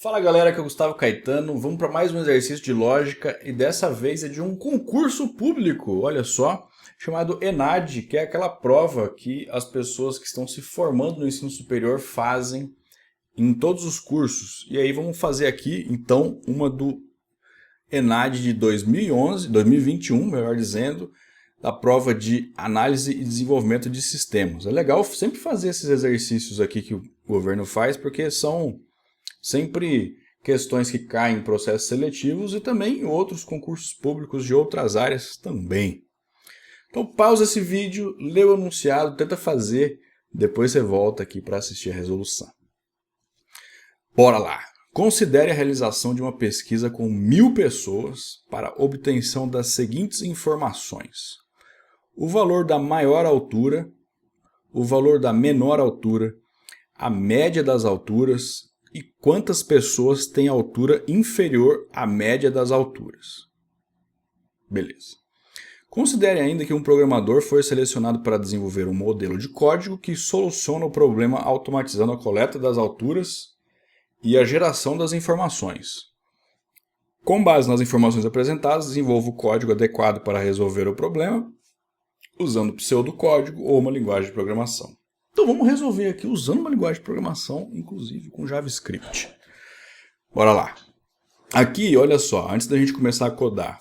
Fala galera, aqui é o Gustavo Caetano, vamos para mais um exercício de lógica e dessa vez é de um concurso público, olha só, chamado ENAD, que é aquela prova que as pessoas que estão se formando no ensino superior fazem em todos os cursos. E aí vamos fazer aqui então uma do ENAD de 2011, 2021, melhor dizendo, da prova de análise e desenvolvimento de sistemas. É legal sempre fazer esses exercícios aqui que o governo faz, porque são sempre questões que caem em processos seletivos e também em outros concursos públicos de outras áreas também. Então pausa esse vídeo, lê o enunciado, tenta fazer, depois você volta aqui para assistir a resolução. Bora lá! Considere a realização de uma pesquisa com 1000 pessoas para obtenção das seguintes informações: o valor da maior altura, o valor da menor altura, a média das alturas e quantas pessoas têm altura inferior à média das alturas. Beleza. Considere ainda que um programador foi selecionado para desenvolver um modelo de código que soluciona o problema automatizando a coleta das alturas e a geração das informações. Com base nas informações apresentadas, desenvolva o código adequado para resolver o problema, usando pseudocódigo ou uma linguagem de programação. Então vamos resolver aqui usando uma linguagem de programação, inclusive com JavaScript. Bora lá. Aqui, olha só, antes da gente começar a codar,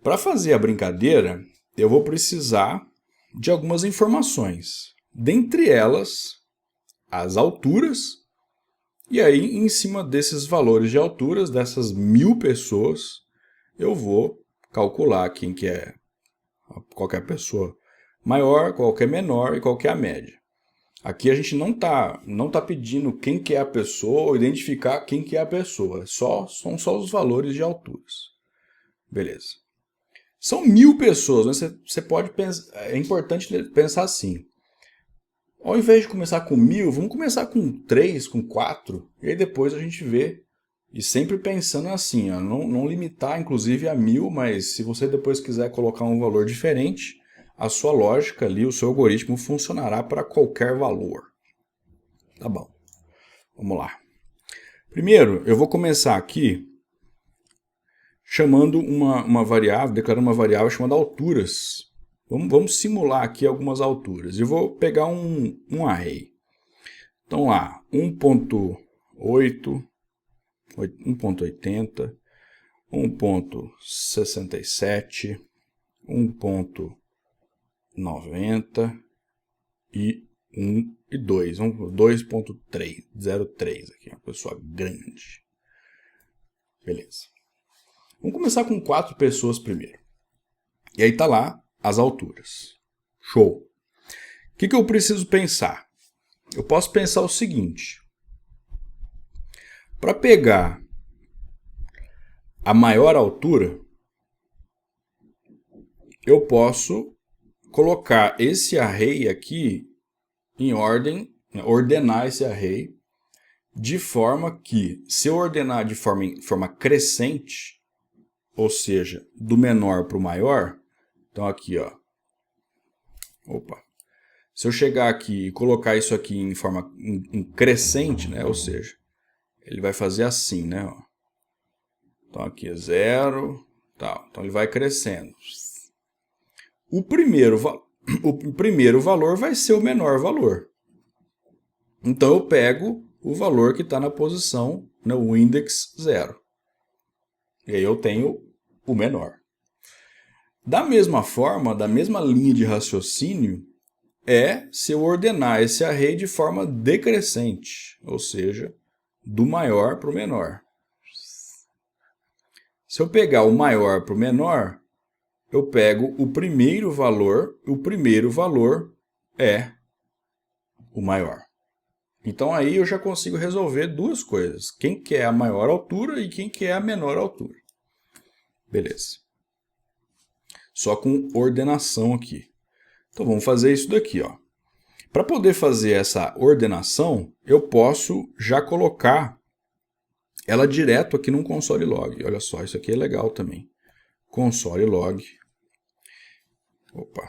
para fazer a brincadeira, eu vou precisar de algumas informações. Dentre elas, as alturas. E aí, em cima desses valores de alturas, dessas 1000 pessoas, eu vou calcular quem que é qualquer pessoa maior, qual que é menor e qual que é a média. Aqui a gente não tá pedindo quem que é a pessoa ou identificar quem que é a pessoa. São só os valores de alturas. Beleza. São 1000 pessoas, mas você pode pensar, é importante pensar assim. Ao invés de começar com 1000, vamos começar com 3, com 4, e aí depois a gente vê. E sempre pensando assim, ó, não limitar inclusive a 1000, mas se você depois quiser colocar um valor diferente, a sua lógica ali, o seu algoritmo funcionará para qualquer valor. Tá bom, vamos lá. Primeiro, eu vou começar aqui chamando uma variável, declarando uma variável chamada alturas. Vamos simular aqui algumas alturas. Eu vou pegar um array. Então lá, 1.8, 1.80, 1.67, 1.90 e 1 e 2. 2.303 aqui, uma pessoa grande. Beleza. Vamos começar com 4 pessoas primeiro. E aí tá lá as alturas. Show. O que eu preciso pensar? Eu posso pensar o seguinte. Para pegar a maior altura, eu posso colocar esse array aqui em ordem, ordenar esse array de forma que, se eu ordenar de forma crescente, ou seja, do menor para o maior, então aqui, ó. Opa. Se eu chegar aqui e colocar isso aqui em forma crescente, né? Ou seja, ele vai fazer assim, né? Ó. Então aqui é 0, tal. Então ele vai crescendo. O primeiro valor vai ser o menor valor. Então eu pego o valor que está na posição, no index 0. E aí eu tenho o menor. Da mesma forma, da mesma linha de raciocínio, se eu ordenar esse array de forma decrescente, ou seja, do maior para o menor. Se eu pegar o maior para o menor, eu pego o primeiro valor é o maior. Então aí eu já consigo resolver duas coisas. Quem que é a maior altura e quem que é a menor altura. Beleza. Só com ordenação aqui. Então vamos fazer isso daqui, ó. Para poder fazer essa ordenação, eu posso já colocar ela direto aqui num console log. Olha só, isso aqui é legal também. Console log. Opa.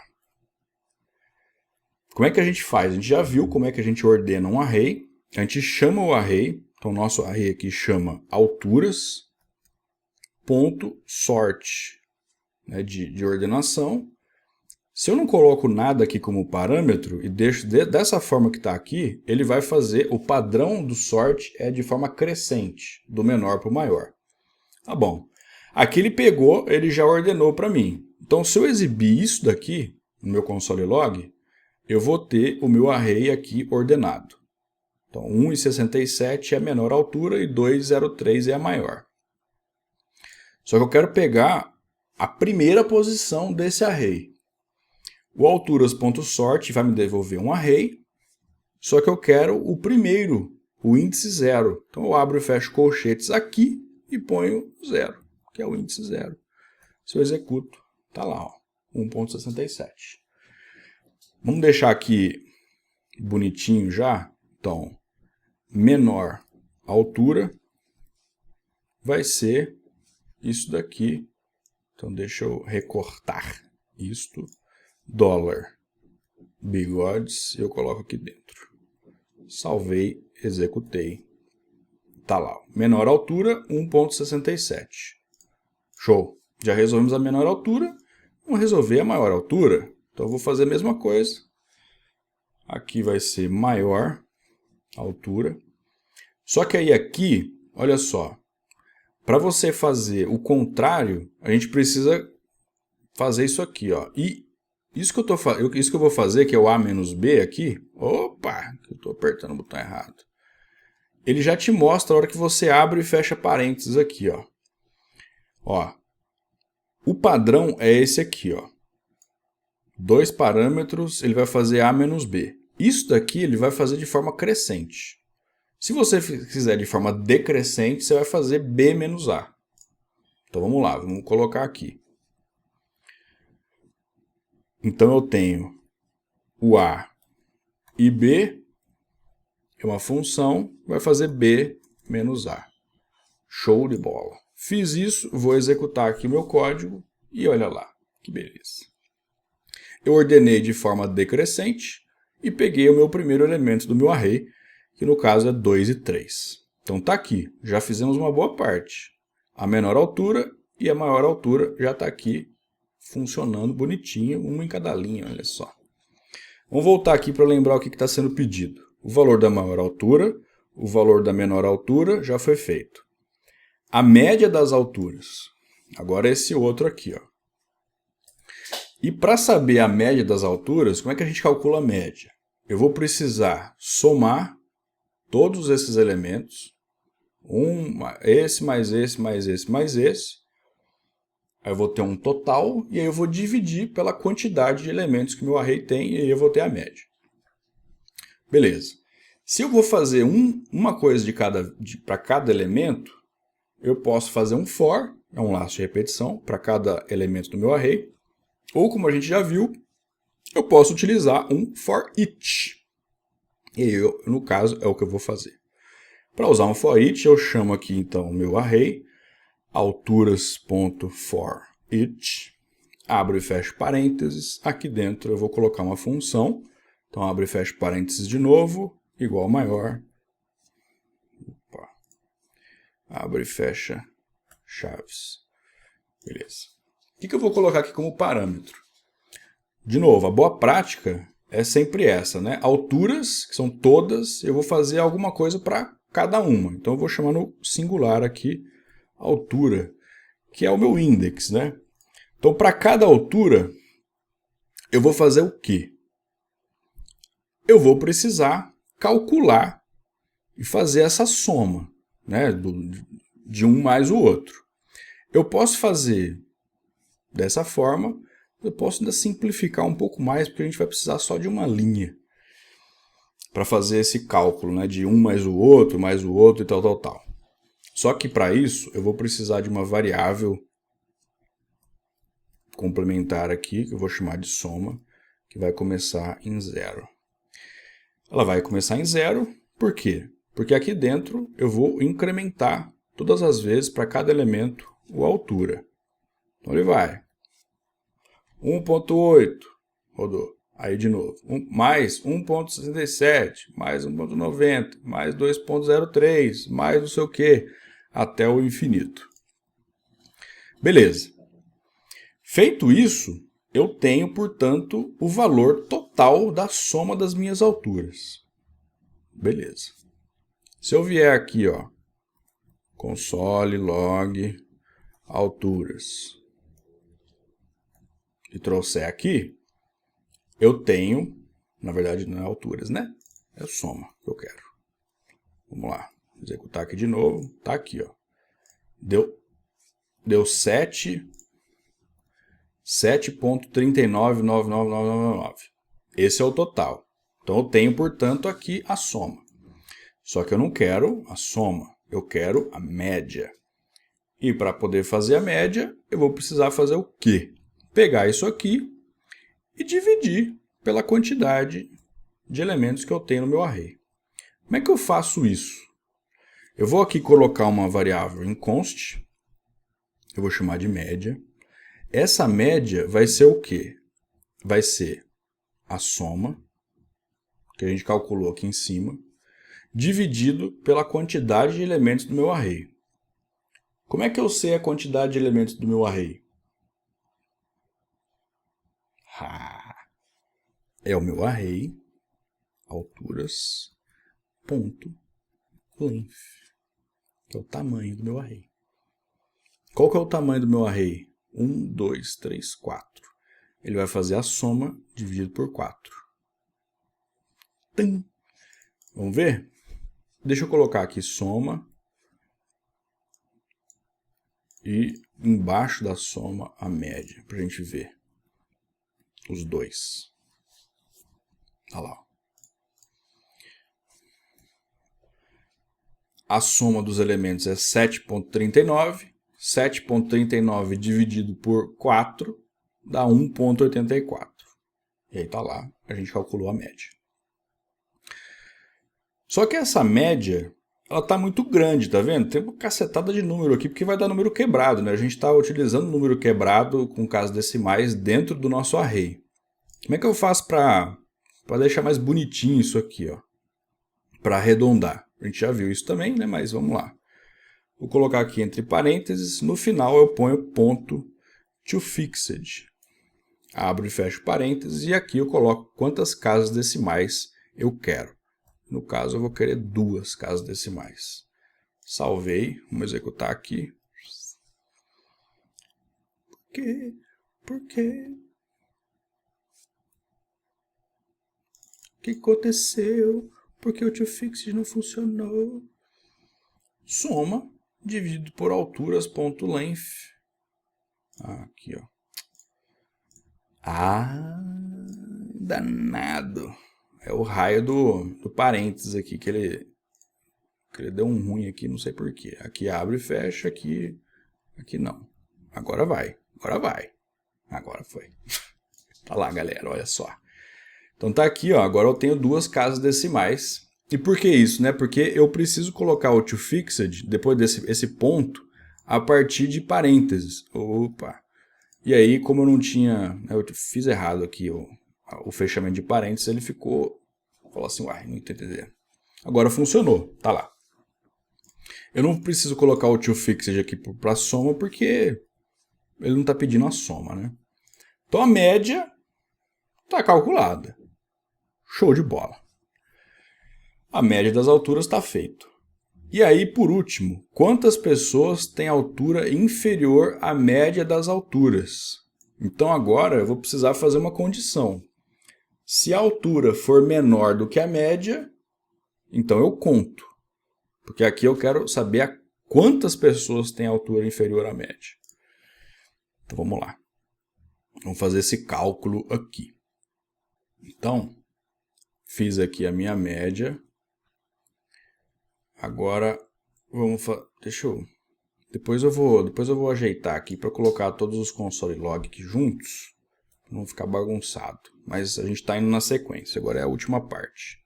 Como é que a gente faz? A gente já viu como é que a gente ordena um array. A gente chama o array. Então, nosso array aqui chama alturas, ponto sort, né, de ordenação. Se eu não coloco nada aqui como parâmetro e deixo dessa forma que está aqui, ele vai fazer, o padrão do sort é de forma crescente, do menor para o maior. Tá bom. Aqui ele pegou, ele já ordenou para mim. Então, se eu exibir isso daqui no meu console log, eu vou ter o meu array aqui ordenado. Então, 1,67 é a menor altura e 2,03 é a maior. Só que eu quero pegar a primeira posição desse array. O alturas.sort vai me devolver um array, só que eu quero o primeiro, o índice 0. Então, eu abro e fecho colchetes aqui e ponho 0, que é o índice 0. Se eu executo, está lá, 1,67. Vamos deixar aqui bonitinho já. Então, menor altura vai ser isso daqui. Então, deixa eu recortar isto. Dólar bigodes, eu coloco aqui dentro. Salvei, executei. Tá lá, menor altura, 1,67. Show! Já resolvemos a menor altura, vamos resolver a maior altura. Então, eu vou fazer a mesma coisa. Aqui vai ser maior altura. Só que aí aqui, olha só, para você fazer o contrário, a gente precisa fazer isso aqui, ó. E isso que eu vou fazer, que é o A menos B aqui, opa, eu estou apertando o botão errado. Ele já te mostra a hora que você abre e fecha parênteses aqui, ó. Ó, o padrão é esse aqui, ó. 2 parâmetros, ele vai fazer A menos B. Isso daqui ele vai fazer de forma crescente. Se você fizer de forma decrescente, você vai fazer B menos A. Então vamos lá, vamos colocar aqui. Então eu tenho o A e B, é uma função, vai fazer B menos A. Show de bola. Fiz isso, vou executar aqui o meu código e olha lá, que beleza. Eu ordenei de forma decrescente e peguei o meu primeiro elemento do meu array, que no caso é 2 e 3. Então está aqui, já fizemos uma boa parte. A menor altura e a maior altura já está aqui funcionando bonitinho, uma em cada linha, olha só. Vamos voltar aqui para lembrar o que está sendo pedido. O valor da maior altura, o valor da menor altura já foi feito. A média das alturas, agora esse outro aqui, ó. E para saber a média das alturas, como é que a gente calcula a média? Eu vou precisar somar todos esses elementos, esse mais esse mais esse mais esse. Aí eu vou ter um total e aí eu vou dividir pela quantidade de elementos que meu array tem e aí eu vou ter a média. Beleza. Se eu vou fazer uma coisa para cada elemento, eu posso fazer um for, é um laço de repetição, para cada elemento do meu array. Ou, como a gente já viu, eu posso utilizar um for each. E eu, no caso, é o que eu vou fazer. Para usar um for each, eu chamo aqui então o meu array, alturas.forEach, abro e fecho parênteses, aqui dentro eu vou colocar uma função, então abro e fecho parênteses de novo, igual maior, abre e fecha chaves, beleza. O que eu vou colocar aqui como parâmetro? De novo, a boa prática é sempre essa, né? Alturas, que são todas, eu vou fazer alguma coisa para cada uma, então eu vou chamar no singular aqui, altura, que é o meu index, né? Então, para cada altura, eu vou fazer o quê? Eu vou precisar calcular e fazer essa soma, né? De um mais o outro. Eu posso fazer dessa forma, eu posso ainda simplificar um pouco mais, porque a gente vai precisar só de uma linha para fazer esse cálculo, né? De um mais o outro e tal, tal, tal. Só que para isso, eu vou precisar de uma variável complementar aqui, que eu vou chamar de soma, que vai começar em 0. Ela vai começar em 0, por quê? Porque aqui dentro eu vou incrementar todas as vezes para cada elemento a altura. Então ele vai 1.8, rodou, Aí de novo, mais 1.67, mais 1.90, mais 2.03, mais não sei o que, até o infinito. Beleza. Feito isso, eu tenho, portanto, o valor total da soma das minhas alturas. Beleza. Se eu vier aqui, ó, console log alturas, e trouxer aqui, eu tenho, na verdade não é alturas, né? É soma que eu quero. Vamos lá, executar aqui de novo. Tá aqui, ó. Deu 7.3999999. Esse é o total. Então eu tenho, portanto, aqui a soma. Só que eu não quero a soma, eu quero a média. E para poder fazer a média, eu vou precisar fazer o quê? Pegar isso aqui e dividir pela quantidade de elementos que eu tenho no meu array. Como é que eu faço isso? Eu vou aqui colocar uma variável em const, eu vou chamar de média. Essa média vai ser o quê? Vai ser a soma, que a gente calculou aqui em cima, dividido pela quantidade de elementos do meu array. Como é que eu sei a quantidade de elementos do meu array? É o meu array, alturas, ponto, length, que é o tamanho do meu array. Qual que é o tamanho do meu array? 1, 2, 3, 4. Ele vai fazer a soma dividido por 4. Tum. Vamos ver? Deixa eu colocar aqui soma. E embaixo da soma a média, para a gente ver os dois. Olha lá. A soma dos elementos é 7.39. 7.39 dividido por 4 dá 1.84. E aí está lá, a gente calculou a média. Só que essa média, ela está muito grande, tá vendo? Tem uma cacetada de número aqui, porque vai dar número quebrado, né? A gente está utilizando número quebrado com casas decimais dentro do nosso array. Como é que eu faço para deixar mais bonitinho isso aqui, ó? Para arredondar. A gente já viu isso também, né? Mas vamos lá. Vou colocar aqui entre parênteses. No final eu ponho ponto toFixed. Abro e fecho parênteses. E aqui eu coloco quantas casas decimais eu quero. No caso, eu vou querer 2 casas decimais. Salvei. Vamos executar aqui. Por quê? Por quê? O que aconteceu? Por que o toFixed não funcionou? Soma dividido por alturas.length. Aqui, ó. Danado. É o raio do parênteses aqui, que ele deu um ruim aqui, não sei porquê. Aqui abre e fecha, aqui não. Agora vai, agora foi. Tá lá, galera, olha só. Então tá aqui, ó, agora eu tenho 2 casas decimais. E por que isso, né? Porque eu preciso colocar o toFixed, depois desse ponto, a partir de parênteses. Opa! E aí, como eu não tinha... Eu fiz errado aqui o fechamento de parênteses, ele ficou... Falou assim, uai, não entendi. Agora funcionou, tá lá. Eu não preciso colocar o toFixed aqui para soma, porque ele não está pedindo a soma, né? Então a média está calculada. Show de bola. A média das alturas está feito. E aí, por último, quantas pessoas têm altura inferior à média das alturas? Então agora eu vou precisar fazer uma condição. Se a altura for menor do que a média, então eu conto. Porque aqui eu quero saber quantas pessoas têm altura inferior à média. Então vamos lá. Vamos fazer esse cálculo aqui. Então, fiz aqui a minha média. Agora, vamos fazer... Depois eu vou ajeitar aqui para colocar todos os console log aqui juntos. Para não ficar bagunçado. Mas a gente está indo na sequência. Agora é a última parte.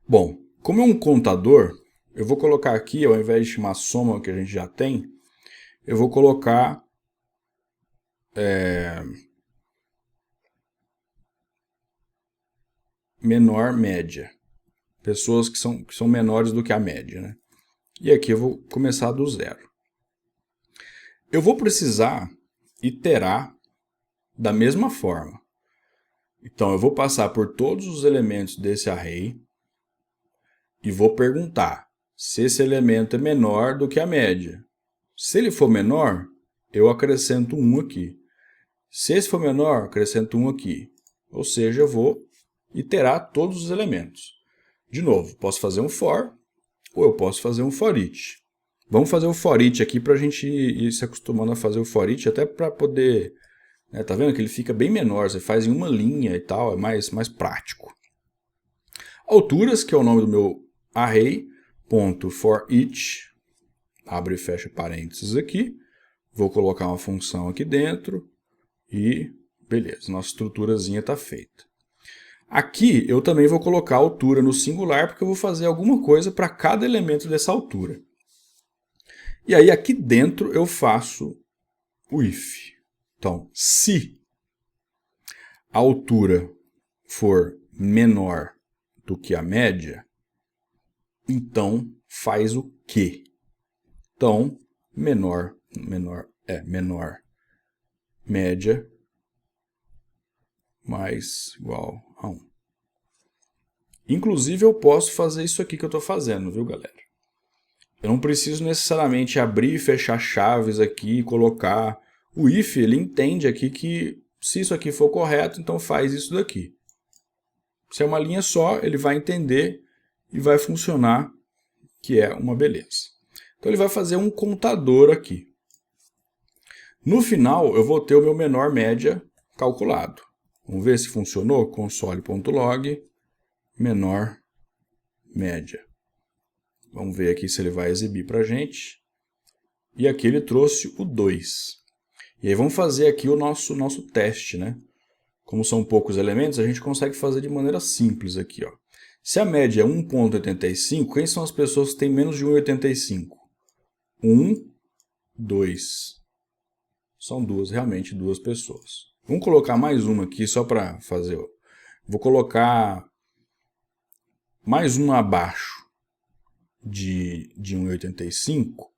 Bom, como é um contador, eu vou colocar aqui, ao invés de chamar soma que a gente já tem, eu vou colocar menor média. Pessoas que são menores do que a média, né? E aqui eu vou começar do zero. Eu vou precisar iterar da mesma forma. Então, eu vou passar por todos os elementos desse array e vou perguntar se esse elemento é menor do que a média. Se ele for menor, eu acrescento 1 aqui. Se esse for menor, acrescento 1 aqui. Ou seja, eu vou iterar todos os elementos. De novo, posso fazer um for ou eu posso fazer um for each. Vamos fazer o for each aqui para a gente ir se acostumando a fazer o for each, até para poder... Né, tá vendo que ele fica bem menor, você faz em uma linha e tal, é mais prático. Alturas, que é o nome do meu array, ponto for each, abre e fecha parênteses aqui, vou colocar uma função aqui dentro e beleza, nossa estruturazinha está feita. Aqui eu também vou colocar a altura no singular, porque eu vou fazer alguma coisa para cada elemento dessa altura. E aí aqui dentro eu faço o if. Então, se a altura for menor do que a média, então faz o quê? Então, menor média mais igual a 1. Inclusive, eu posso fazer isso aqui que eu estou fazendo, viu, galera? Eu não preciso necessariamente abrir e fechar chaves aqui e colocar... O if, ele entende aqui que se isso aqui for correto, então faz isso daqui. Se é uma linha só, ele vai entender e vai funcionar, que é uma beleza. Então, ele vai fazer um contador aqui. No final, eu vou ter o meu menor média calculado. Vamos ver se funcionou? Console.log, menor média. Vamos ver aqui se ele vai exibir para a gente. E aqui ele trouxe o 2. E aí vamos fazer aqui o nosso teste, né? Como são poucos elementos, a gente consegue fazer de maneira simples aqui, ó. Se a média é 1,85, quem são as pessoas que têm menos de 1,85? 1, 2. São realmente duas pessoas. Vamos colocar mais uma aqui só para fazer. Vou colocar mais uma abaixo de 1,85,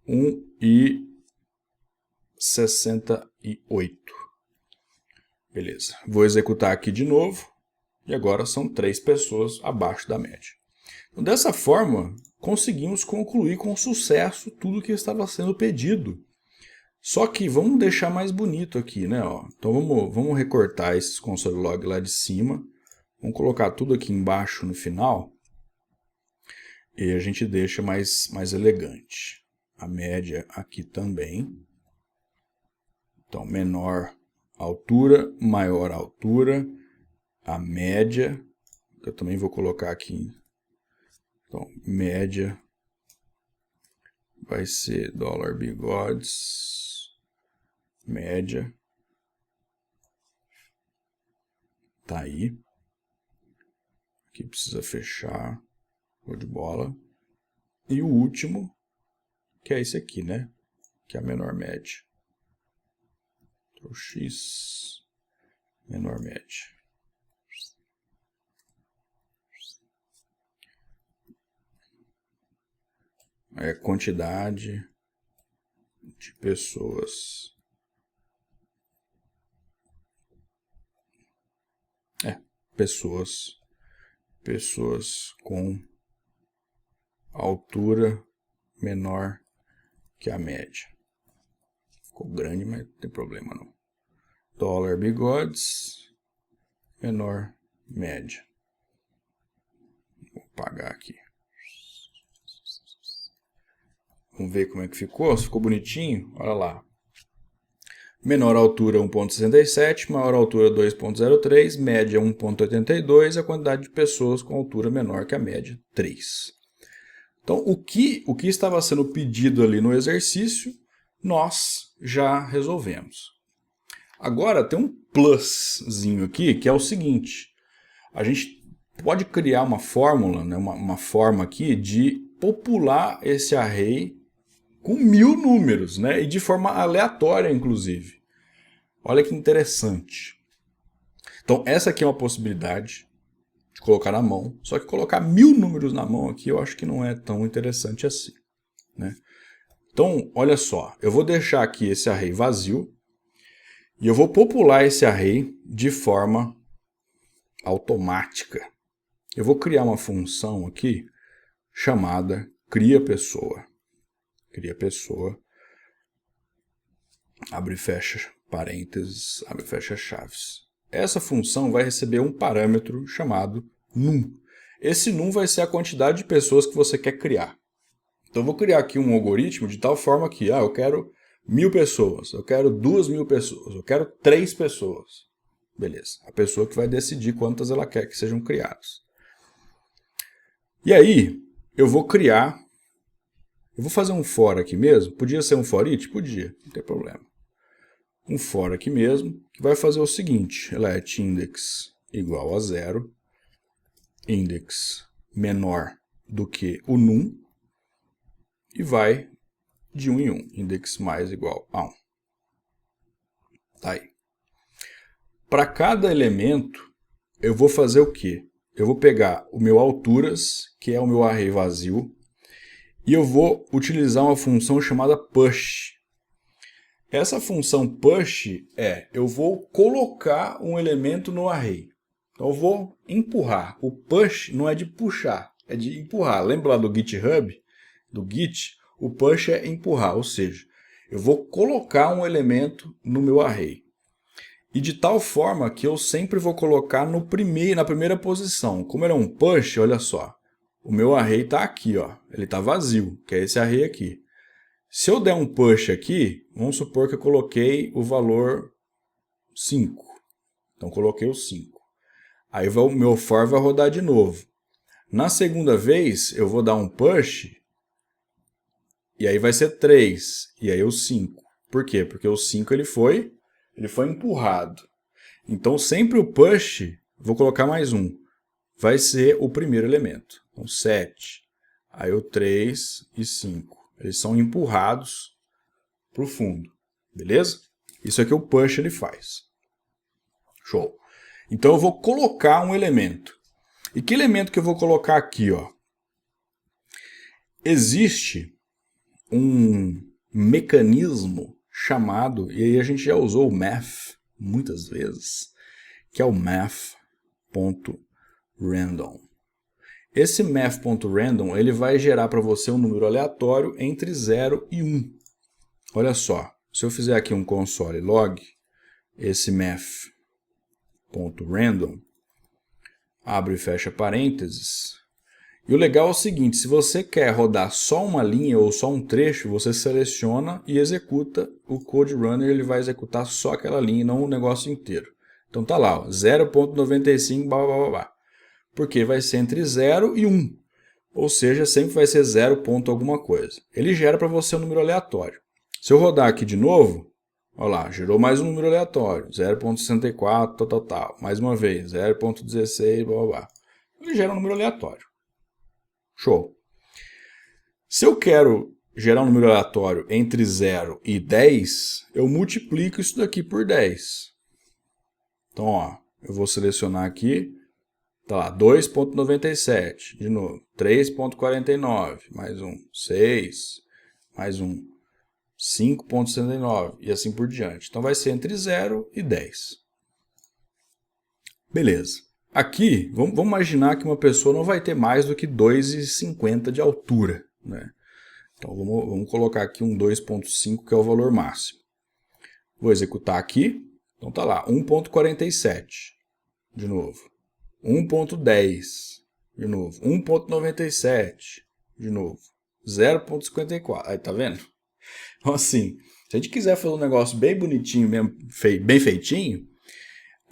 1,68. Beleza. Vou executar aqui de novo. E agora são 3 pessoas abaixo da média. Então, dessa forma, conseguimos concluir com sucesso tudo que estava sendo pedido. Só que vamos deixar mais bonito aqui, né? Ó. Então vamos recortar esses console log lá de cima. Vamos colocar tudo aqui embaixo no final. E a gente deixa mais elegante. A média aqui também. Então, menor altura, maior altura, a média, eu também vou colocar aqui. Então, média vai ser $bigodes, média. Tá aí. Aqui precisa fechar. Show de bola. E o último, que é esse aqui, né? Que é a menor média. Então, x menor média. É quantidade de pessoas. Pessoas com altura menor que a média. Ficou grande, mas não tem problema não. $bigodes, menor média. Vou apagar aqui. Vamos ver como é que ficou. Se ficou bonitinho, olha lá. Menor altura 1,67, maior altura 2,03, média 1,82, a quantidade de pessoas com altura menor que a média 3. Então, o que estava sendo pedido ali no exercício, nós já resolvemos. Agora tem um pluszinho aqui, que é o seguinte. A gente pode criar uma fórmula, né, uma forma aqui de popular esse array com 1000 números, né, e de forma aleatória, inclusive. Olha que interessante. Então, essa aqui é uma possibilidade. de colocar na mão. Só que colocar 1000 números na mão aqui eu acho que não é tão interessante assim, né? Então, olha só, eu vou deixar aqui esse array vazio e eu vou popular esse array de forma automática. Eu vou criar uma função aqui chamada criaPessoa. CriaPessoa, abre e fecha parênteses, abre e fecha chaves. Essa função vai receber um parâmetro chamado num. Esse num vai ser a quantidade de pessoas que você quer criar. Então eu vou criar aqui um algoritmo de tal forma que eu quero 1000 pessoas, eu quero 2000 pessoas, eu quero 3 pessoas. Beleza, a pessoa que vai decidir quantas ela quer que sejam criadas. E aí, eu vou fazer um for aqui mesmo, podia ser um for each? Podia, não tem problema. Um for aqui mesmo, que vai fazer o seguinte, let index igual a 0, index menor do que o num, e vai de 1 em 1, index mais igual a 1. Tá aí. Para cada elemento, eu vou fazer o quê? Eu vou pegar o meu alturas, que é o meu array vazio, e eu vou utilizar uma função chamada push. Essa função push eu vou colocar um elemento no array. Então eu vou empurrar. O push não é de puxar, é de empurrar. Lembra lá do GitHub? Do Git? O push é empurrar, ou seja, eu vou colocar um elemento no meu array. E de tal forma que eu sempre vou colocar na primeira posição. Como ele é um push, olha só, o meu array está aqui, ó, ele está vazio, que é esse array aqui. Se eu der um push aqui, vamos supor que eu coloquei o valor 5. Então coloquei o 5. Aí o meu for vai rodar de novo. Na segunda vez, eu vou dar um push, e aí vai ser 3, e aí o 5. Por quê? Porque o 5 ele foi empurrado. Então sempre o push, vou colocar mais um, vai ser o primeiro elemento. Então 7, aí o 3 e 5. Eles são empurrados para o fundo, beleza? Isso aqui o push ele faz. Show. Então eu vou colocar um elemento. E que elemento que eu vou colocar aqui, ó? Existe um mecanismo chamado, e aí a gente já usou o math muitas vezes, que é o math.random. Esse math.random ele vai gerar para você um número aleatório entre 0 e 1. Olha só, se eu fizer aqui um console log, esse math.random, abre e fecha parênteses, e o legal é o seguinte, se você quer rodar só uma linha ou só um trecho, você seleciona e executa, o Code Runner ele vai executar só aquela linha e não o negócio inteiro. Então tá lá, 0.95, blá, blá, blá, blá. Porque vai ser entre 0 e 1, ou seja, sempre vai ser 0 ponto alguma coisa. Ele gera para você um número aleatório. Se eu rodar aqui de novo, olha lá, gerou mais um número aleatório, 0.64, tal. Mais uma vez, 0.16, blá, blá, blá. Ele gera um número aleatório. Show. Se eu quero gerar um número aleatório entre 0 e 10, eu multiplico isso daqui por 10. Então, ó, eu vou selecionar aqui, tá lá, 2.97, de novo, 3.49, mais um, 6, mais um, 5.79 e assim por diante. Então vai ser entre 0 e 10. Beleza. Aqui, vamos imaginar que uma pessoa não vai ter mais do que 2,50 de altura, né? Então vamos colocar aqui um 2.5, que é o valor máximo. Vou executar aqui. Então tá lá, 1.47. De novo. 1.10. De novo. 1.97. De novo. 0.54. Aí tá vendo? Então assim, se a gente quiser fazer um negócio bem bonitinho, mesmo, bem feitinho,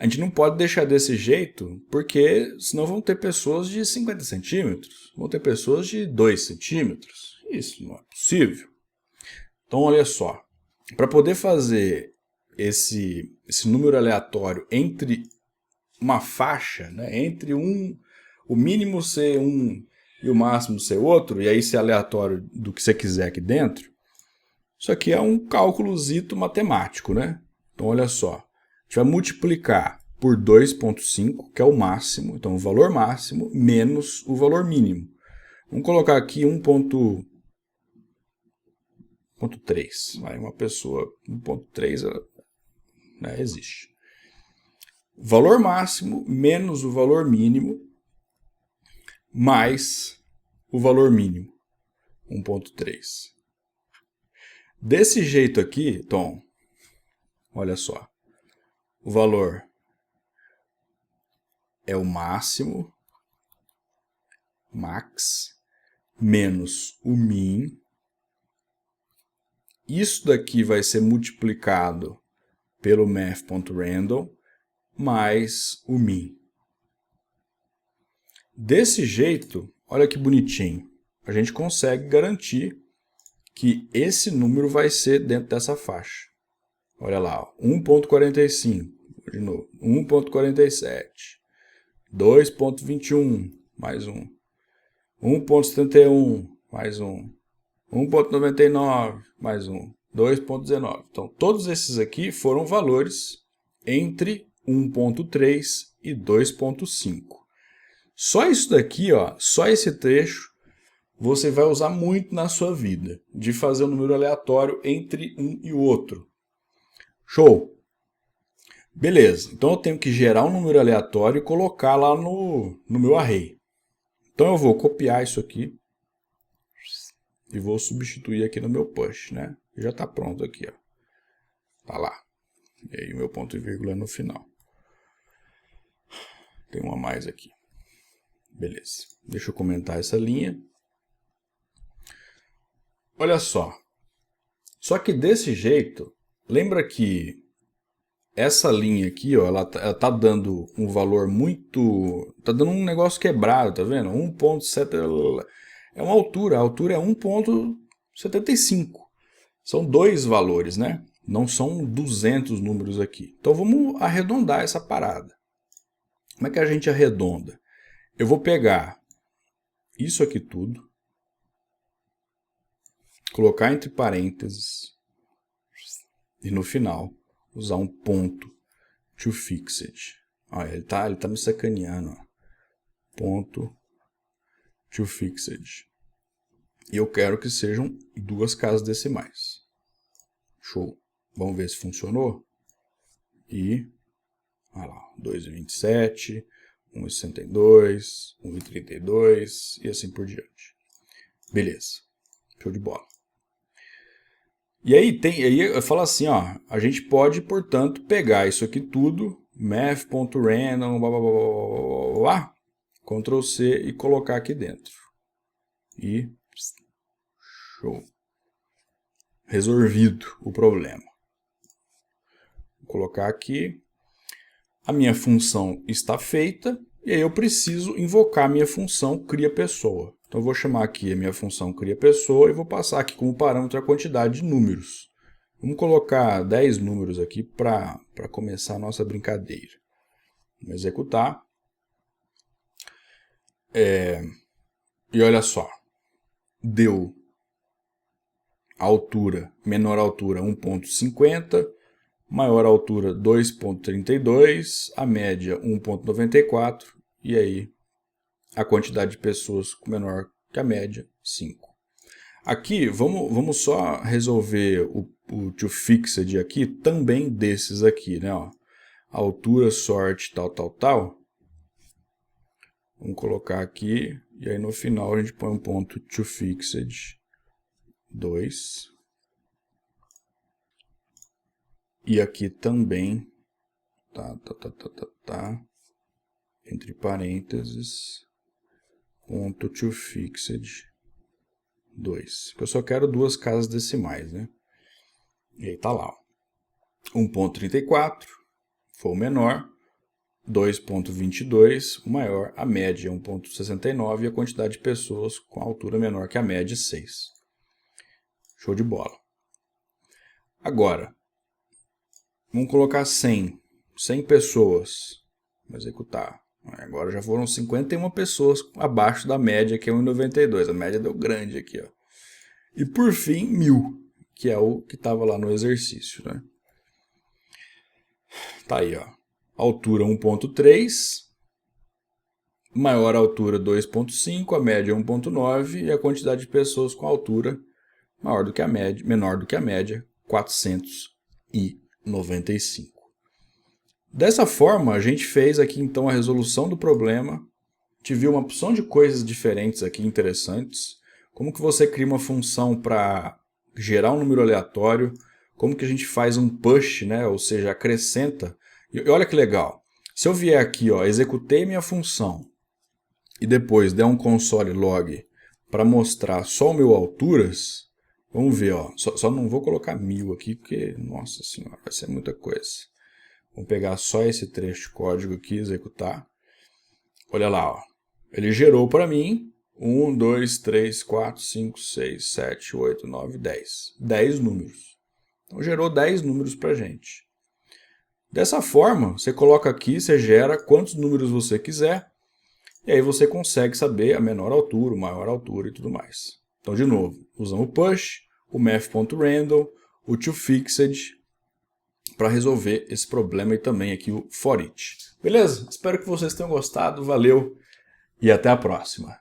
a gente não pode deixar desse jeito, porque senão vão ter pessoas de 50 centímetros, vão ter pessoas de 2 centímetros. Isso não é possível. Então, olha só. Para poder fazer esse número aleatório entre uma faixa, né, entre o mínimo ser um e o máximo ser outro, e aí ser aleatório do que você quiser aqui dentro, isso aqui é um cálculozito matemático, né? Então, olha só. A gente vai multiplicar por 2,5, que é o máximo. Então, o valor máximo menos o valor mínimo. Vamos colocar aqui 1,3. Uma pessoa 1,3 né, existe. Valor máximo menos o valor mínimo mais o valor mínimo, 1,3. Desse jeito aqui, Tom, olha só, o valor é o máximo, max, menos o min. Isso daqui vai ser multiplicado pelo math.random mais o min. Desse jeito, olha que bonitinho, a gente consegue garantir que esse número vai ser dentro dessa faixa. Olha lá, 1,45, de novo, 1,47, 2,21, mais um, 1,71, mais um, 1,99, mais um, 2,19. Então, todos esses aqui foram valores entre 1,3 e 2,5. Só isso daqui, ó, só esse trecho, você vai usar muito na sua vida, de fazer um número aleatório entre um e o outro. Show! Beleza, então eu tenho que gerar um número aleatório e colocar lá no meu array. Então eu vou copiar isso aqui e vou substituir aqui no meu push, né? Já está pronto aqui, ó. Tá lá. E aí o meu ponto e vírgula no final. Tem uma a mais aqui. Beleza. Deixa eu comentar essa linha. Olha só. Só que desse jeito, lembra que essa linha aqui, ó, ela tá dando um valor muito... Tá dando um negócio quebrado, tá vendo? 1,7... É uma altura. A altura é 1,75. São dois valores, né? Não são 200 números aqui. Então vamos arredondar essa parada. Como é que a gente arredonda? Eu vou pegar isso aqui tudo, colocar entre parênteses e no final usar um ponto toFixed. Olha, ele tá me sacaneando. Ó. Ponto toFixed. E eu quero que sejam duas casas decimais. Show. Vamos ver se funcionou. E, olha lá, 2,27, 1,62, 1,32 e assim por diante. Beleza. Show de bola. E aí eu falo assim, ó, a gente pode, portanto, pegar isso aqui tudo, math.random, blá, blá, blá, blá, blá, Ctrl C e colocar aqui dentro. E show. Resolvido o problema. Vou colocar aqui. A minha função está feita. E aí eu preciso invocar a minha função cria-pessoa. Então eu vou chamar aqui a minha função cria-pessoa e vou passar aqui como parâmetro a quantidade de números. Vamos colocar 10 números aqui para começar a nossa brincadeira. Vamos executar. E olha só. Deu altura, menor altura 1,50, maior altura 2,32, a média 1,94 e aí a quantidade de pessoas com menor que a média 5. Aqui vamos só resolver o toFixed aqui também desses aqui, né? Ó, altura, sorte, tal. Vamos colocar aqui e aí no final a gente põe um ponto toFixed 2. E aqui também, entre parênteses, ponto toFixed 2. Eu só quero duas casas decimais, né? E aí tá lá, 1,34 foi o menor, 2,22 o maior, a média 1,69 e a quantidade de pessoas com altura menor que a média 6. Show de bola. Agora, vamos colocar 100 pessoas. Vou executar. Agora já foram 51 pessoas abaixo da média, que é 1,92. A média deu grande aqui. Ó. E por fim, 1000, que é o que estava lá no exercício. Né? Tá aí. Ó. altura 1.3, maior altura 2.5, a média 1.9 e a quantidade de pessoas com altura maior do que a média, menor do que a média, 495. Dessa forma, a gente fez aqui então a resolução do problema. A gente viu uma opção de coisas diferentes aqui interessantes. Como que você cria uma função para gerar um número aleatório, como que a gente faz um push, né? Ou seja, acrescenta. E olha que legal, se eu vier aqui, ó, executei minha função e depois der um console log para mostrar só o meu alturas, vamos ver, ó, só não vou colocar 1000 aqui porque, nossa senhora, vai ser muita coisa. Vamos pegar só esse trecho de código aqui e executar. Olha lá, ó, ele gerou para mim 1, 2, 3, 4, 5, 6, 7, 8, 9, 10. 10 números. Então gerou 10 números para a gente. Dessa forma, você coloca aqui, você gera quantos números você quiser, e aí você consegue saber a menor altura, a maior altura e tudo mais. Então, de novo, usamos o push, o math.random, o toFixed, para resolver esse problema e também aqui o foreach. Beleza? Espero que vocês tenham gostado, valeu e até a próxima.